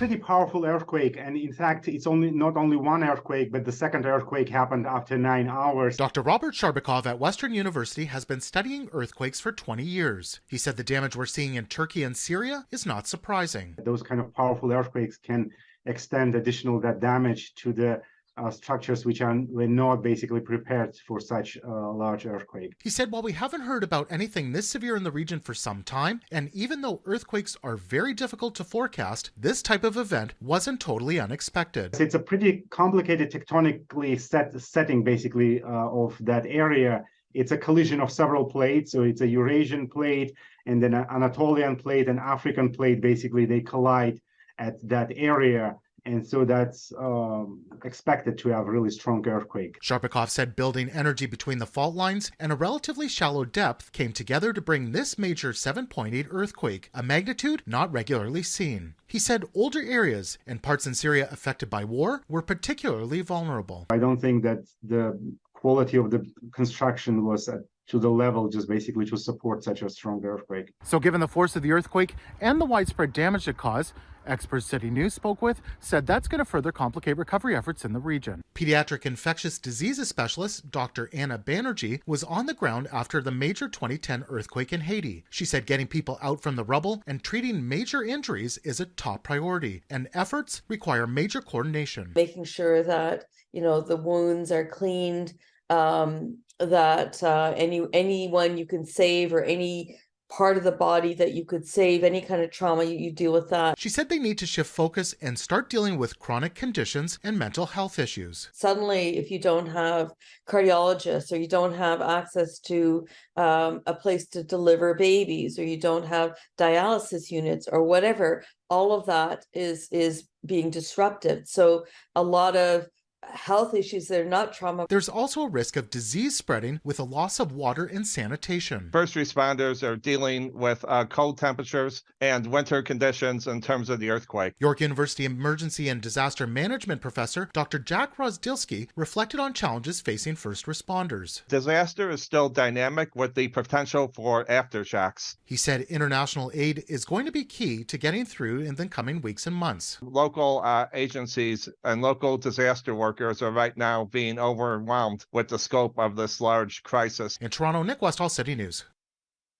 pretty powerful earthquake, and in fact, it's not only one earthquake, but the second earthquake happened after 9 hours. Dr. Robert Sharbakov at Western University has been studying earthquakes for 20 years. He said the damage we're seeing in Turkey and Syria is not surprising. Those kind of powerful earthquakes can extend additional damage to the structures which were not basically prepared for such a large earthquake. He said while we haven't heard about anything this severe in the region for some time, and even though earthquakes are very difficult to forecast, this type of event wasn't totally unexpected. It's a pretty complicated tectonically setting basically of that area. It's a collision of several plates, so it's a Eurasian plate and then an Anatolian plate and African plate. Basically, they collide at that area. And so that's expected to have a really strong earthquake. Sharbakov said building energy between the fault lines and a relatively shallow depth came together to bring this major 7.8 earthquake, a magnitude not regularly seen. He said older areas and parts in Syria affected by war were particularly vulnerable. I don't think that the quality of the construction was to the level just basically to support such a strong earthquake. So given the force of the earthquake and the widespread damage it caused, experts CityNews spoke with said that's going to further complicate recovery efforts in the region. Pediatric infectious diseases specialist Dr. Anna Banerjee was on the ground after the major 2010 earthquake in Haiti. She said getting people out from the rubble and treating major injuries is a top priority, and efforts require major coordination. Making sure that, the wounds are cleaned, that anyone you can save or any part of the body that you could save, any kind of trauma, you deal with that. She said they need to shift focus and start dealing with chronic conditions and mental health issues. Suddenly, if you don't have cardiologists or you don't have access to a place to deliver babies or you don't have dialysis units or whatever, all of that is being disrupted. So a lot of health issues that are not trauma. There's also a risk of disease spreading with a loss of water and sanitation. First responders are dealing with cold temperatures and winter conditions in terms of the earthquake. York University Emergency and Disaster Management professor Dr. Jack Rozdilsky reflected on challenges facing first responders. Disaster is still dynamic with the potential for aftershocks. He said international aid is going to be key to getting through in the coming weeks and months. Local agencies and local disaster workers are right now being overwhelmed with the scope of this large crisis. In Toronto, Nick Westoll, City News.